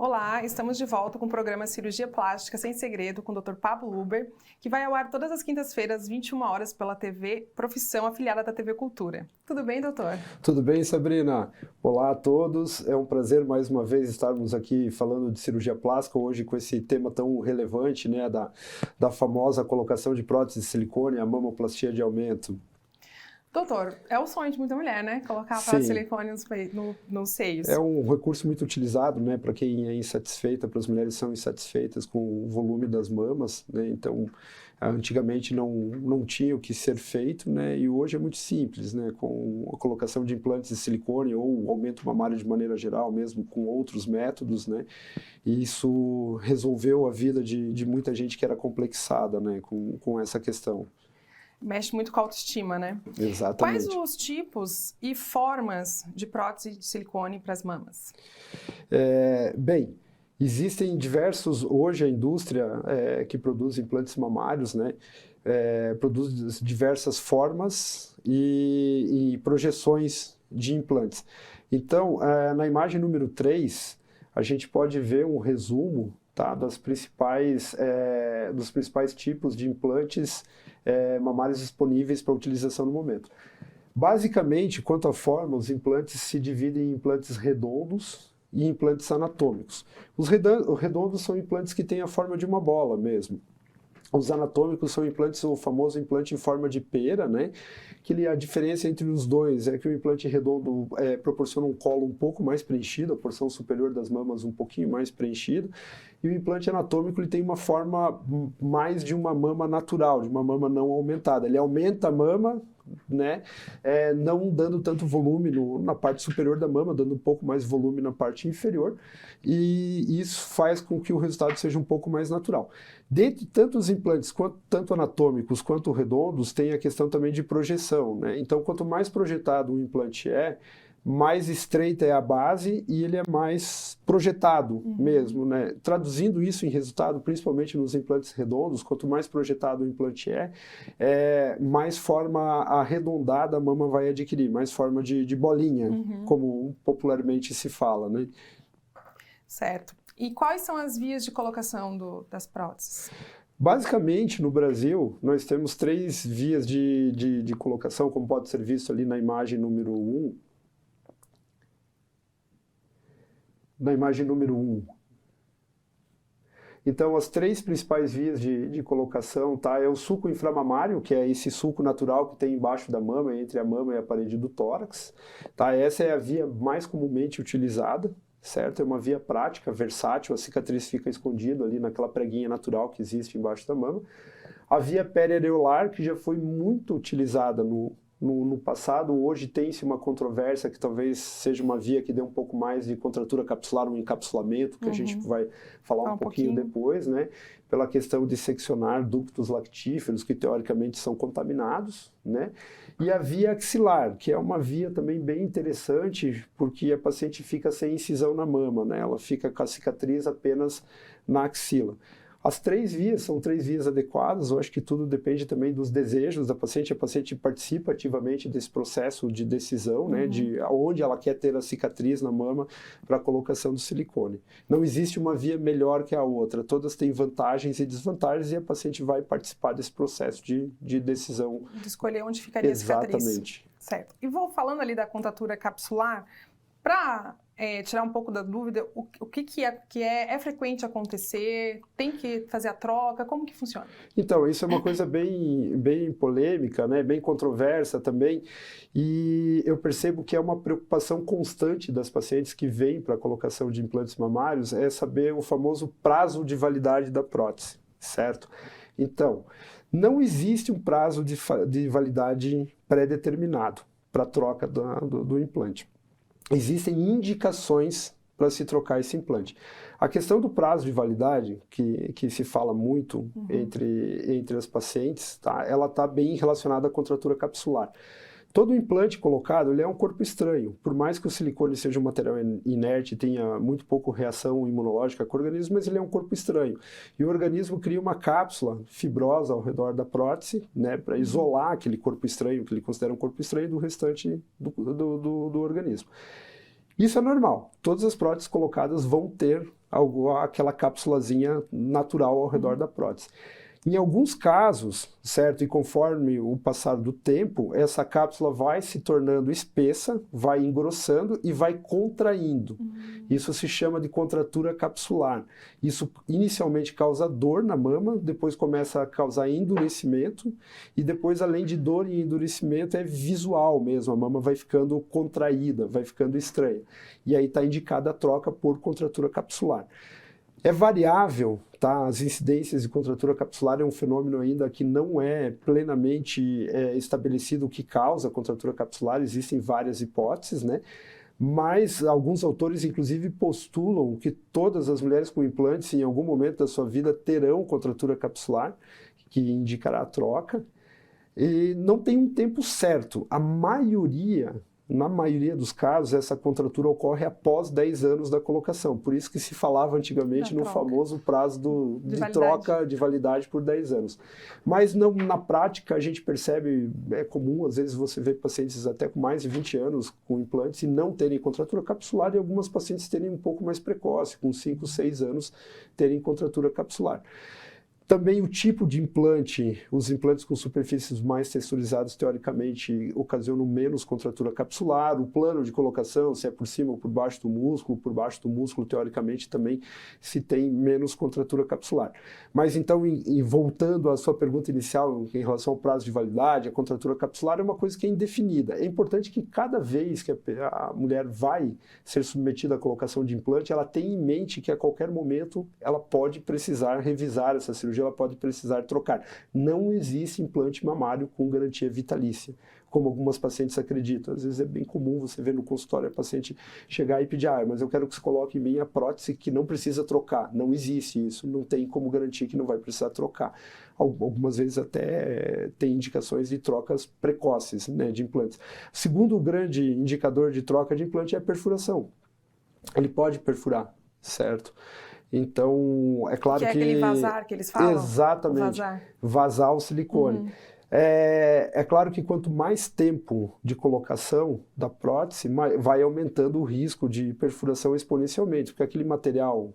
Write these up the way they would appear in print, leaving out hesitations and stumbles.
Olá, estamos de volta com o programa Cirurgia Plástica Sem Segredo com o Dr. Pablo Huber, que vai ao ar todas as quintas-feiras, 21 horas, pela TV Profissão, afiliada da TV Cultura. Tudo bem, doutor? Tudo bem, Sabrina? Olá a todos. É um prazer mais uma vez estarmos aqui falando de cirurgia plástica, hoje com esse tema tão relevante, né, da famosa colocação de prótese de silicone, a mamoplastia de aumento. Doutor, é o sonho de muita mulher, né? Colocar a prótese de silicone nos seios. É um recurso muito utilizado, né, para quem é insatisfeita, para as mulheres que são insatisfeitas com o volume das mamas, né? Então, antigamente não tinha o que ser feito, né, e hoje é muito simples, né, com a colocação de implantes de silicone ou aumento mamário de maneira geral, mesmo com outros métodos, né, e isso resolveu a vida de muita gente que era complexada, né, com essa questão. Mexe muito com a autoestima, né? Exatamente. Quais os tipos e formas de prótese de silicone para as mamas? Bem, existem diversos, hoje a indústria que produz implantes mamários, né, produz diversas formas e projeções de implantes. Então, na imagem número 3, a gente pode ver um resumo, tá, dos principais tipos de implantes mamários disponíveis para utilização no momento. Basicamente, quanto à forma, os implantes se dividem em implantes redondos e implantes anatômicos. Os redondos são implantes que têm a forma de uma bola mesmo. Os anatômicos são implantes, o famoso implante em forma de pera, né? Que a diferença entre os dois é que o implante redondo proporciona um colo um pouco mais preenchido, a porção superior das mamas um pouquinho mais preenchida, e o implante anatômico ele tem uma forma mais de uma mama natural, de uma mama não aumentada. Ele aumenta a mama, né, não dando tanto volume na parte superior da mama, dando um pouco mais volume na parte inferior, e isso faz com que o resultado seja um pouco mais natural. Dentre tantos implantes, tanto anatômicos quanto redondos, tem a questão também de projeção, né? Então, quanto mais projetado o implante mais estreita é a base e ele é mais projetado mesmo, né? Traduzindo isso em resultado, principalmente nos implantes redondos, quanto mais projetado o implante mais forma arredondada a mama vai adquirir, mais forma de bolinha, como popularmente se fala, né? Certo. E quais são as vias de colocação das próteses? Basicamente, no Brasil, nós temos 3 vias de colocação, como pode ser visto ali na imagem número 1. Na imagem número 1. Então, as 3 principais vias de colocação, tá? É o sulco inframamário, que é esse sulco natural que tem embaixo da mama, entre a mama e a parede do tórax, tá? Essa é a via mais comumente utilizada, certo? É uma via prática, versátil, a cicatriz fica escondida ali naquela preguinha natural que existe embaixo da mama. A via periareolar, que já foi muito utilizada no passado, hoje tem-se uma controvérsia que talvez seja uma via que dê um pouco mais de contratura capsular, um encapsulamento, que a gente vai falar um pouquinho depois, né? Pela questão de seccionar ductos lactíferos, que teoricamente são contaminados, né? E a via axilar, que é uma via também bem interessante, porque a paciente fica sem incisão na mama, né? Ela fica com a cicatriz apenas na axila. As 3 vias são 3 vias adequadas, eu acho que tudo depende também dos desejos da paciente. A paciente participa ativamente desse processo de decisão, né, de onde ela quer ter a cicatriz na mama para a colocação do silicone. Não existe uma via melhor que a outra, todas têm vantagens e desvantagens e a paciente vai participar desse processo de decisão. De escolher onde ficaria a cicatriz. Exatamente. Certo. E vou falando ali da contratura capsular, para tirar um pouco da dúvida, o que é frequente acontecer? Tem que fazer a troca? Como que funciona? Então, isso é uma coisa bem polêmica, né? Bem controversa também, e eu percebo que é uma preocupação constante das pacientes que vêm para a colocação de implantes mamários, é saber o famoso prazo de validade da prótese, certo? Então, não existe um prazo de validade pré-determinado para a troca do implante. Existem indicações para se trocar esse implante. A questão do prazo de validade, que se fala muito entre as pacientes, tá? Ela está bem relacionada à contratura capsular. Todo implante colocado, ele é um corpo estranho. Por mais que o silicone seja um material inerte, tenha muito pouco reação imunológica com o organismo, mas ele é um corpo estranho. E o organismo cria uma cápsula fibrosa ao redor da prótese, né, para isolar aquele corpo estranho, que ele considera um corpo estranho, do restante do organismo. Isso é normal. Todas as próteses colocadas vão ter aquela cápsulazinha natural ao redor da prótese. Em alguns casos, certo, e conforme o passar do tempo, essa cápsula vai se tornando espessa, vai engrossando e vai contraindo. Isso se chama de contratura capsular. Isso inicialmente causa dor na mama, depois começa a causar endurecimento e depois, além de dor e endurecimento, é visual mesmo. A mama vai ficando contraída, vai ficando estranha. E aí está indicada a troca por contratura capsular. É variável, tá? As incidências de contratura capsular é um fenômeno ainda que não é plenamente estabelecido o que causa contratura capsular, existem várias hipóteses, né? Mas alguns autores, inclusive, postulam que todas as mulheres com implantes, em algum momento da sua vida, terão contratura capsular, que indicará a troca. E não tem um tempo certo. Na maioria dos casos, essa contratura ocorre após 10 anos da colocação. Por isso que se falava antigamente no famoso prazo de troca de validade por 10 anos. Mas não, na prática, a gente percebe, é comum, às vezes você vê pacientes até com mais de 20 anos com implantes e não terem contratura capsular, e algumas pacientes terem um pouco mais precoce, com 5, 6 anos, terem contratura capsular. Também o tipo de implante, os implantes com superfícies mais texturizadas, teoricamente, ocasionam menos contratura capsular. O plano de colocação, se é por cima ou por baixo do músculo, teoricamente, também se tem menos contratura capsular. Mas então, voltando à sua pergunta inicial em relação ao prazo de validade, a contratura capsular é uma coisa que é indefinida. É importante que cada vez que a mulher vai ser submetida à colocação de implante, ela tenha em mente que a qualquer momento ela pode precisar revisar essa cirurgia, ela pode precisar trocar. Não existe implante mamário com garantia vitalícia, como algumas pacientes acreditam. Às vezes é bem comum você ver no consultório a paciente chegar e pedir, mas eu quero que você coloque em mim a prótese que não precisa trocar. Não existe isso, não tem como garantir que não vai precisar trocar. Algumas vezes até tem indicações de trocas precoces, né, de implantes. Segundo grande indicador de troca de implante é a perfuração. Ele pode perfurar, certo? Então, é claro que... é aquele vazar que eles falam? Exatamente. Vazar o silicone. É claro que quanto mais tempo de colocação da prótese, vai aumentando o risco de perfuração exponencialmente, porque aquele material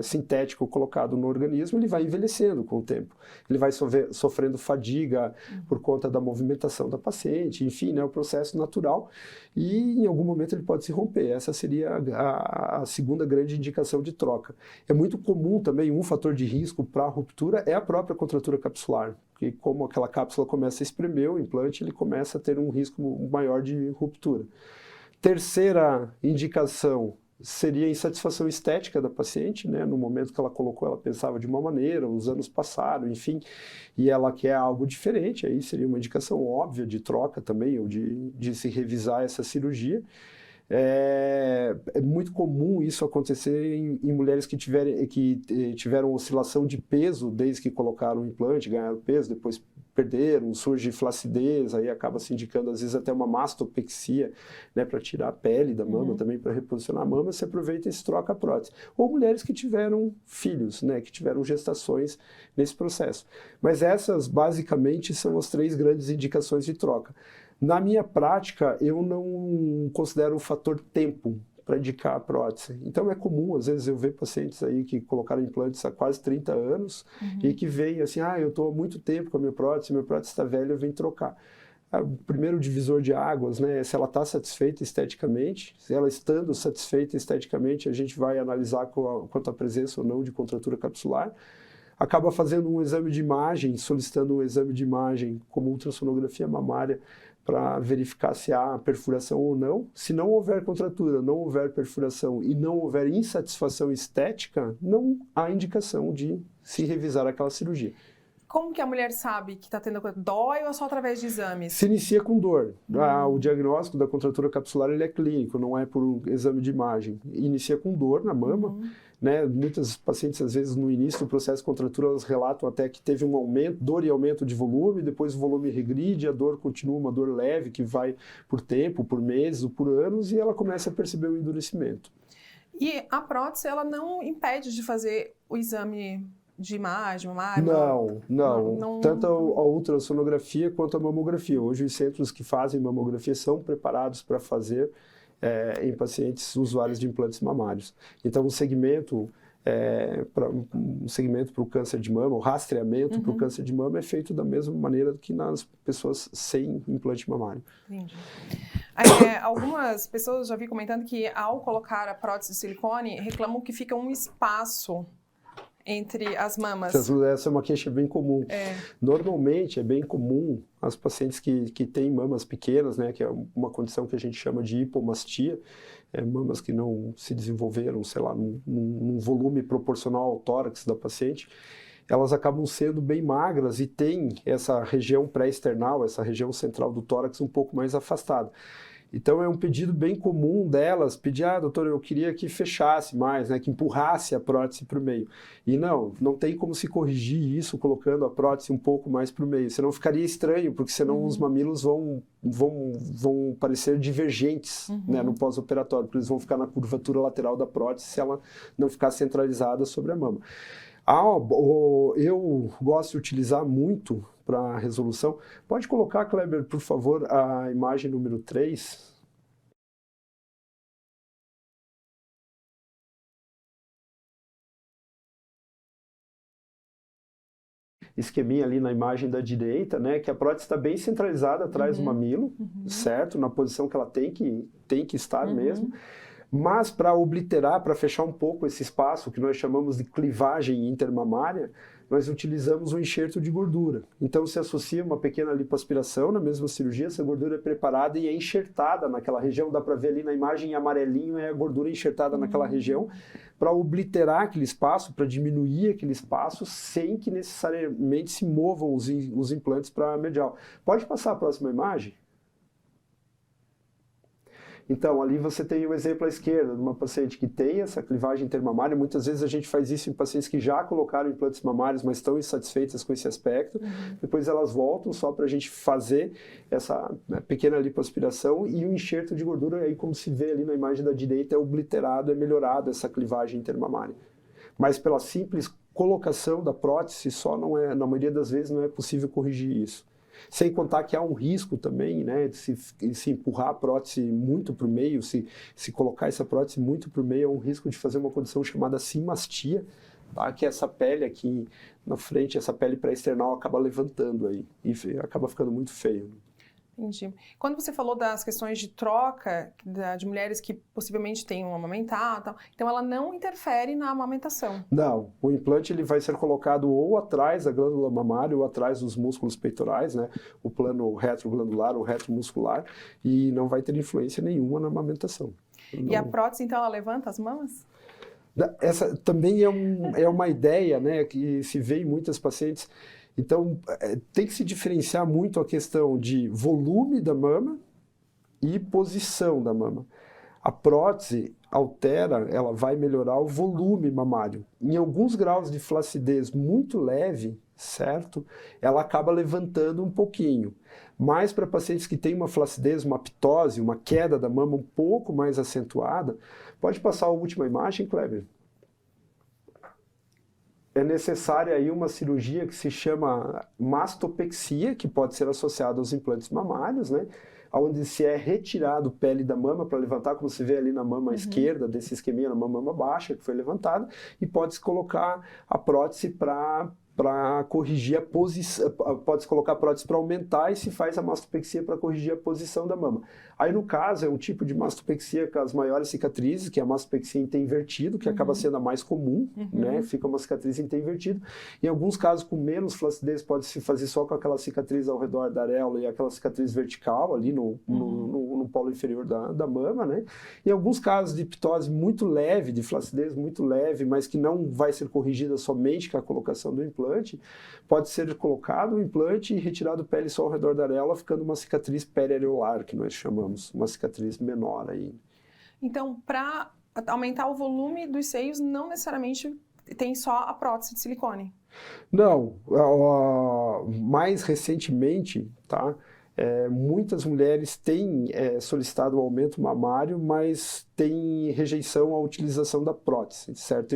sintético colocado no organismo, ele vai envelhecendo com o tempo. Ele vai sofrendo fadiga por conta da movimentação da paciente, enfim, né, o processo natural, e em algum momento ele pode se romper. Essa seria a segunda grande indicação de troca. É muito comum também, um fator de risco para a ruptura é a própria contratura capsular, porque como aquela cápsula começa a espremer o implante, ele começa a ter um risco maior de ruptura. Terceira indicação seria a insatisfação estética da paciente, né? No momento que ela colocou, ela pensava de uma maneira, os anos passaram, enfim, e ela quer algo diferente, aí seria uma indicação óbvia de troca também, ou de se revisar essa cirurgia. É muito comum isso acontecer em mulheres que tiveram oscilação de peso desde que colocaram o implante, ganharam peso, depois perderam, surge flacidez, aí acaba se indicando às vezes até uma mastopexia, né, para tirar a pele da mama, também para reposicionar a mama, você aproveita e se troca a prótese. Ou mulheres que tiveram filhos, né, que tiveram gestações nesse processo. Mas essas basicamente são as 3 grandes indicações de troca. Na minha prática, eu não considero o fator tempo para indicar a prótese. Então é comum, às vezes eu ver pacientes aí que colocaram implantes há quase 30 anos e que veem assim, eu estou há muito tempo com a minha prótese está velha, eu venho trocar. O primeiro divisor de águas, né, é se ela está satisfeita esteticamente. Se ela estando satisfeita esteticamente, a gente vai analisar quanto à presença ou não de contratura capsular. Acaba fazendo um exame de imagem, solicitando um exame de imagem como ultrassonografia mamária, para verificar se há perfuração ou não. Se não houver contratura, não houver perfuração e não houver insatisfação estética, não há indicação de se revisar aquela cirurgia. Como que a mulher sabe que está tendo dói ou é só através de exames? Se inicia com dor. O diagnóstico da contratura capsular ele é clínico, não é por um exame de imagem. Inicia com dor na mama. Né? Muitas pacientes, às vezes, no início do processo de contratura, elas relatam até que teve um aumento, dor e aumento de volume, depois o volume regride, a dor continua uma dor leve, que vai por tempo, por meses ou por anos, e ela começa a perceber o endurecimento. E a prótese, ela não impede de fazer o exame de imagem, mamário? Não. Tanto a ultrassonografia quanto a mamografia. Hoje os centros que fazem mamografia são preparados para fazer em pacientes usuários de implantes mamários. Então, o segmento para o câncer de mama, o rastreamento para o câncer de mama é feito da mesma maneira que nas pessoas sem implante mamário. Entendi. Algumas pessoas já vi comentando que ao colocar a prótese de silicone, reclamam que fica um espaço entre as mamas. Essa é uma queixa bem comum. Normalmente é bem comum as pacientes que têm mamas pequenas, né, que é uma condição que a gente chama de hipomastia, mamas que não se desenvolveram, sei lá, num volume proporcional ao tórax da paciente, elas acabam sendo bem magras e têm essa região pré-external, essa região central do tórax um pouco mais afastada. Então é um pedido bem comum delas, pedir, doutor, eu queria que fechasse mais, né, que empurrasse a prótese para o meio. E não tem como se corrigir isso colocando a prótese um pouco mais para o meio, senão ficaria estranho, porque senão os mamilos vão parecer divergentes, né, no pós-operatório, porque eles vão ficar na curvatura lateral da prótese se ela não ficar centralizada sobre a mama. Eu gosto de utilizar muito para a resolução. Pode colocar, Kleber, por favor, a imagem número 3. Esqueminha ali na imagem da direita, né, que a prótese está bem centralizada atrás do mamilo, certo? Na posição que ela tem que estar mesmo. Mas para obliterar, para fechar um pouco esse espaço que nós chamamos de clivagem intermamária, nós utilizamos um enxerto de gordura. Então se associa uma pequena lipoaspiração na mesma cirurgia, essa gordura é preparada e é enxertada naquela região, dá para ver ali na imagem em amarelinho, é a gordura enxertada naquela região, para obliterar aquele espaço, para diminuir aquele espaço, sem que necessariamente se movam os implantes para a medial. Pode passar a próxima imagem? Então, ali você tem o exemplo à esquerda de uma paciente que tem essa clivagem intermamária. Muitas vezes a gente faz isso em pacientes que já colocaram implantes mamários, mas estão insatisfeitas com esse aspecto. Depois elas voltam só para a gente fazer essa pequena lipoaspiração e o enxerto de gordura, aí como se vê ali na imagem da direita, é obliterado, é melhorado essa clivagem intermamária. Mas pela simples colocação da prótese, na maioria das vezes não é possível corrigir isso. Sem contar que há um risco também, né, de se empurrar a prótese muito para o meio, se colocar essa prótese muito para o meio, há um risco de fazer uma condição chamada simastia, tá? Que é essa pele aqui na frente, essa pele pré-external acaba levantando aí e acaba ficando muito feio. Entendi. Quando você falou das questões de troca de mulheres que possivelmente tenham amamentar, tal, então ela não interfere na amamentação? Não, o implante ele vai ser colocado ou atrás da glândula mamária ou atrás dos músculos peitorais, né? O plano retroglandular ou retromuscular, e não vai ter influência nenhuma na amamentação. E a prótese, então, ela levanta as mamas? Essa também é uma ideia, né, que se vê em muitas pacientes. Então, tem que se diferenciar muito a questão de volume da mama e posição da mama. A prótese ela vai melhorar o volume mamário. Em alguns graus de flacidez muito leve, certo? Ela acaba levantando um pouquinho. Mas para pacientes que têm uma flacidez, uma ptose, uma queda da mama um pouco mais acentuada, pode passar a última imagem, Kleber? É necessária aí uma cirurgia que se chama mastopexia, que pode ser associada aos implantes mamários, né? Onde se é retirado pele da mama para levantar, como se vê ali na mama esquerda, desse esqueminha, na mama baixa que foi levantada, e pode-se colocar a prótese para corrigir a posição, pode-se colocar a prótese para aumentar e se faz a mastopexia para corrigir a posição da mama. Aí, no caso, é um tipo de mastopexia com as maiores cicatrizes, que é a mastopexia em T invertido, que acaba sendo a mais comum, né? Fica uma cicatriz em T invertido. Em alguns casos, com menos flacidez, pode-se fazer só com aquela cicatriz ao redor da areola e aquela cicatriz vertical ali no polo inferior da mama, né? Em alguns casos de ptose muito leve, de flacidez muito leve, mas que não vai ser corrigida somente com a colocação do implante, pode ser colocado o implante e retirado pele só ao redor da areola, ficando uma cicatriz periareolar, que nós chamamos, uma cicatriz menor aí. Então, para aumentar o volume dos seios, não necessariamente tem só a prótese de silicone? Não, mais recentemente, tá? Muitas mulheres têm solicitado o aumento mamário, mas têm rejeição à utilização da prótese, certo?